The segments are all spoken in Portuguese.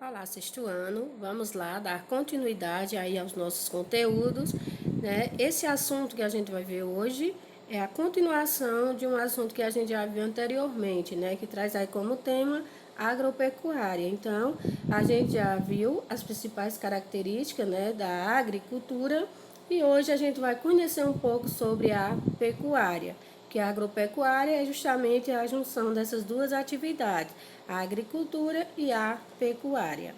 Olá, sexto ano, vamos lá dar continuidade aí aos nossos conteúdos, né? Esse assunto que a gente vai ver hoje é a continuação de um assunto que a gente já viu anteriormente, né? Que traz aí como tema agropecuária. Então, a gente já viu as principais características, né, da agricultura e hoje a gente vai conhecer um pouco sobre a pecuária, que a agropecuária é justamente a junção dessas duas atividades, a agricultura e a pecuária.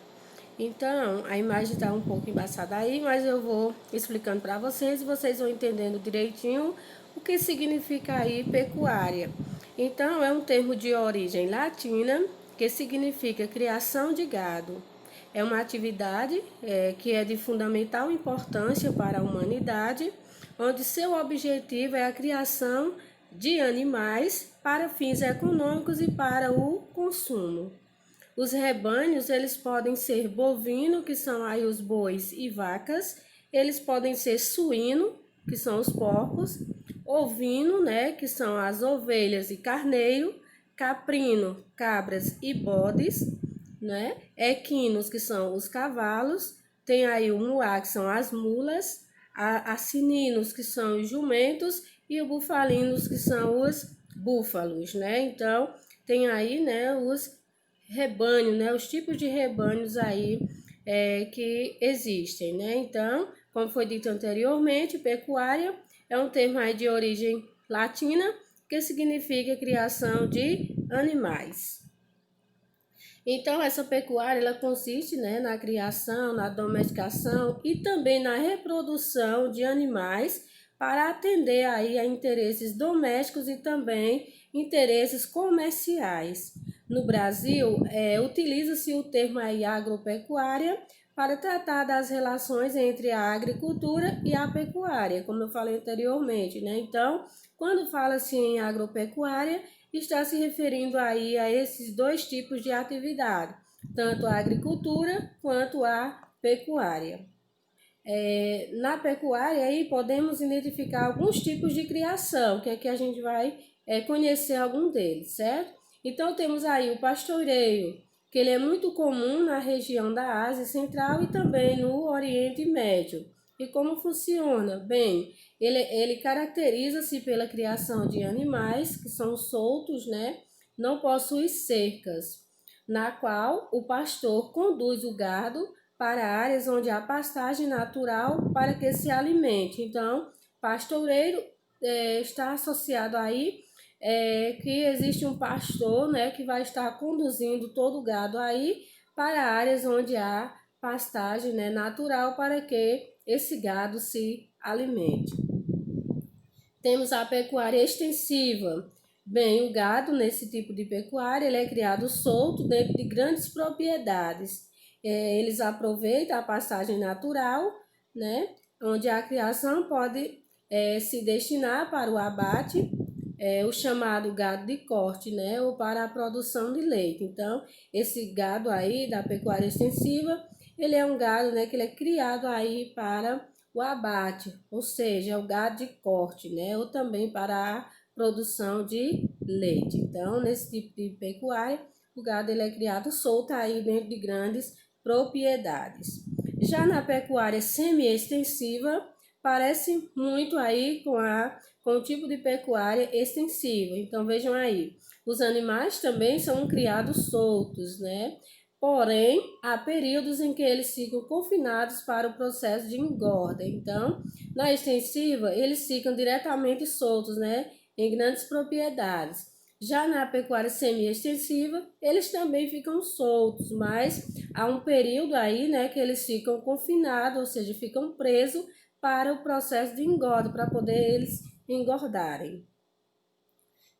Então, a imagem está um pouco embaçada aí, mas eu vou explicando para vocês e vocês vão entendendo direitinho o que significa aí pecuária. Então, é um termo de origem latina que significa criação de gado. É uma atividade que é de fundamental importância para a humanidade, onde seu objetivo é a criação de animais para fins econômicos e para o consumo. Os rebanhos, eles podem ser bovino, que são aí os bois e vacas, eles podem ser suíno, que são os porcos, ovino, né, que são as ovelhas e carneiro, caprino, cabras e bodes, né, equinos, que são os cavalos, tem aí o muá, que são as mulas, a sininos, que são os jumentos, e o bufalinos, que são os búfalos, né? Então, tem aí, né, os rebanho, né? Os tipos de rebanhos aí que existem, né? Então, como foi dito anteriormente, pecuária é um termo aí de origem latina que significa criação de animais. Então, essa pecuária ela consiste, né, na criação, na domesticação e também na reprodução de animais para atender aí a interesses domésticos e também interesses comerciais. No Brasil, utiliza-se o termo aí agropecuária para tratar das relações entre a agricultura e a pecuária, como eu falei anteriormente, né? Então, quando fala-se em agropecuária, está se referindo aí a esses dois tipos de atividade, tanto a agricultura quanto a pecuária. Na pecuária aí podemos identificar alguns tipos de criação, que aqui a gente vai conhecer algum deles, certo? Então temos aí o pastoreio, que ele é muito comum na região da Ásia Central e também no Oriente Médio. E como funciona? Bem, ele caracteriza-se pela criação de animais que são soltos, né? Não possui cercas, na qual o pastor conduz o gado para áreas onde há pastagem natural para que se alimente. Então, pastoreiro está associado aí que existe um pastor, né, que vai estar conduzindo todo o gado aí para áreas onde há pastagem, né, natural para que esse gado se alimente. Temos a pecuária extensiva. Bem, o gado nesse tipo de pecuária ele é criado solto dentro de grandes propriedades. Eles aproveitam a pastagem natural, né, onde a criação pode se destinar para o abate, o chamado gado de corte, né, ou para a produção de leite. Então, esse gado aí da pecuária extensiva, ele é um gado, né, que ele é criado aí para o abate, ou seja, o gado de corte, né, ou também para a produção de leite. Então, nesse tipo de pecuária, o gado ele é criado solto aí dentro de grandes propriedades. Já na pecuária semi-extensiva, parece muito aí com o tipo de pecuária extensiva. Então, vejam aí, os animais também são criados soltos, né? Porém, há períodos em que eles ficam confinados para o processo de engorda. Então, na extensiva, eles ficam diretamente soltos, né, em grandes propriedades. Já na pecuária semi-extensiva, eles também ficam soltos, mas há um período aí, né, que eles ficam confinados, ou seja, ficam presos para o processo de engorda, para poder eles engordarem.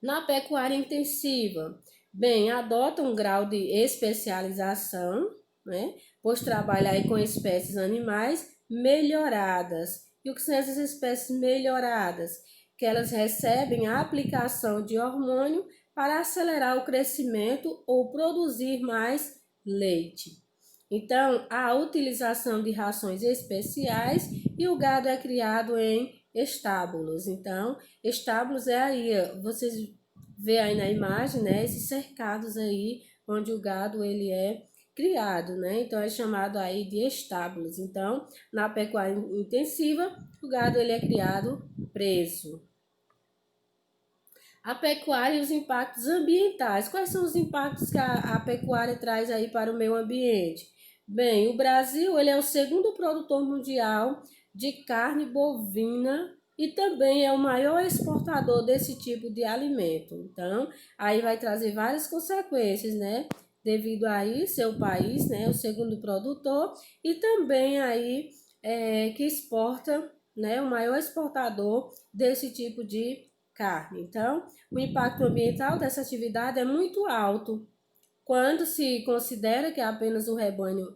Na pecuária intensiva, bem, adota um grau de especialização, né? Pois trabalha aí com espécies animais melhoradas. E o que são essas espécies melhoradas? Que elas recebem a aplicação de hormônio para acelerar o crescimento ou produzir mais leite. Então, a utilização de rações especiais e o gado é criado em estábulos. Então, estábulos é aí, vocês vê aí na imagem, né, esses cercados aí onde o gado ele é criado, né? Então é chamado aí de estábulos. Então, na pecuária intensiva, o gado ele é criado preso. A pecuária e os impactos ambientais. Quais são os impactos que a pecuária traz aí para o meio ambiente? Bem, o Brasil ele é o segundo produtor mundial de carne bovina e também é o maior exportador desse tipo de alimento. Então, aí vai trazer várias consequências, né? Devido aí ser o país, né, o segundo produtor e também aí que exporta, né, o maior exportador desse tipo de carne. Então, o impacto ambiental dessa atividade é muito alto. Quando se considera que apenas o rebanho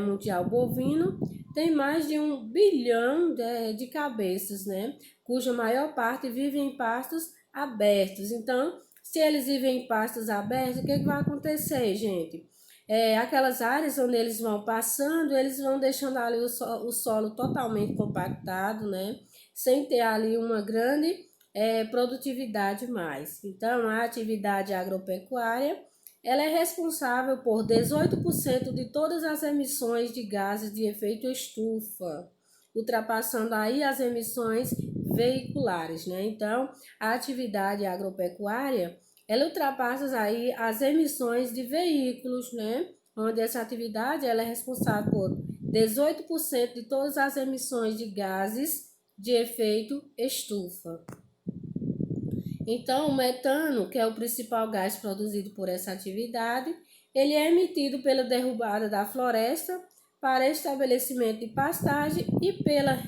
mundial bovino tem mais de 1 bilhão de cabeças, né? Cuja maior parte vive em pastos abertos. Então, se eles vivem em pastos abertos, o que vai acontecer, gente? Aquelas áreas onde eles vão passando, eles vão deixando ali o solo totalmente compactado, né? Sem ter ali uma grande produtividade mais. Então, a atividade agropecuária ela é responsável por 18% de todas as emissões de gases de efeito estufa, ultrapassando aí as emissões veiculares, né? Então, a atividade agropecuária, ela ultrapassa aí as emissões de veículos, né? Onde essa atividade ela é responsável por 18% de todas as emissões de gases de efeito estufa. Então, o metano, que é o principal gás produzido por essa atividade, ele é emitido pela derrubada da floresta para estabelecimento de pastagem e pela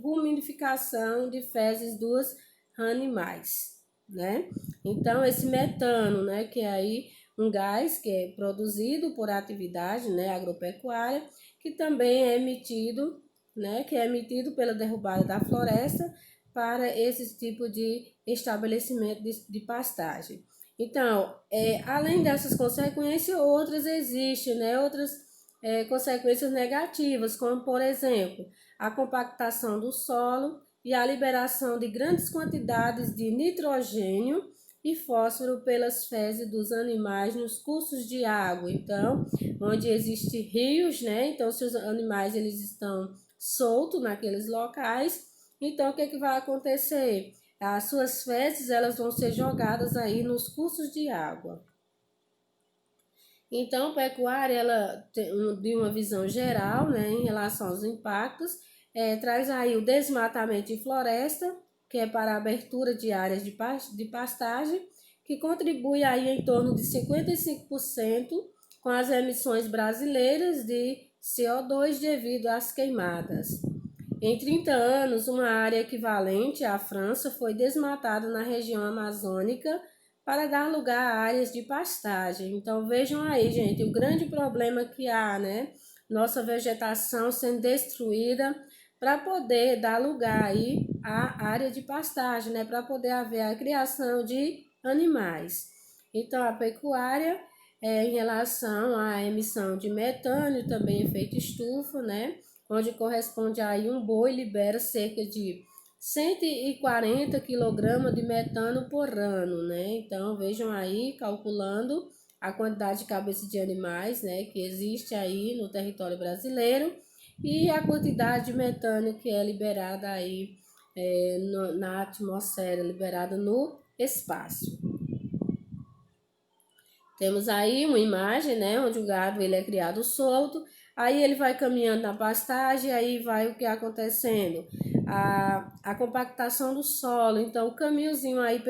rumificação de fezes dos animais, né? Então, esse metano, né, que é aí um gás que é produzido por atividade, né, agropecuária, que também é emitido, né, que é emitido pela derrubada da floresta para esse tipo de estabelecimento de pastagem. Então, além dessas consequências, outras existem, né? Outras consequências negativas, como, por exemplo, a compactação do solo e a liberação de grandes quantidades de nitrogênio e fósforo pelas fezes dos animais nos cursos de água. Então, onde existem rios, né? Então, se os animais eles estão soltos naqueles locais, então o que vai acontecer? As suas fezes elas vão ser jogadas aí nos cursos de água. Então, a pecuária, ela tem de uma visão geral, né, em relação aos impactos, traz aí o desmatamento de floresta, que é para a abertura de áreas de pastagem, que contribui aí em torno de 55% com as emissões brasileiras de CO2 devido às queimadas. Em 30 anos, uma área equivalente à França foi desmatada na região amazônica para dar lugar a áreas de pastagem. Então vejam aí, gente, o grande problema que há, né? Nossa vegetação sendo destruída para poder dar lugar aí à área de pastagem, né? Para poder haver a criação de animais. Então a pecuária em relação à emissão de metano, também efeito estufa, né? Onde corresponde aí um boi libera cerca de 140 kg de metano por ano, né? Então vejam aí, calculando a quantidade de cabeças de animais, né, que existe aí no território brasileiro e a quantidade de metano que é liberada aí na atmosfera, liberada no espaço. Temos aí uma imagem, né, onde o gado ele é criado solto, aí ele vai caminhando na pastagem, aí vai o que acontecendo? A compactação do solo, então o caminhozinho aí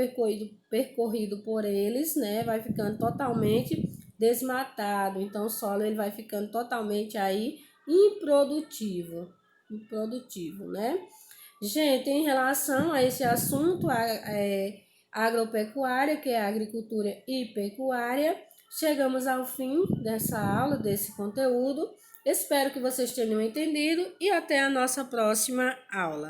percorrido por eles, né, vai ficando totalmente desmatado, então o solo ele vai ficando totalmente aí improdutivo, né? Gente, em relação a esse assunto, agropecuária, que é a agricultura e pecuária, chegamos ao fim dessa aula, desse conteúdo. Espero que vocês tenham entendido e até a nossa próxima aula.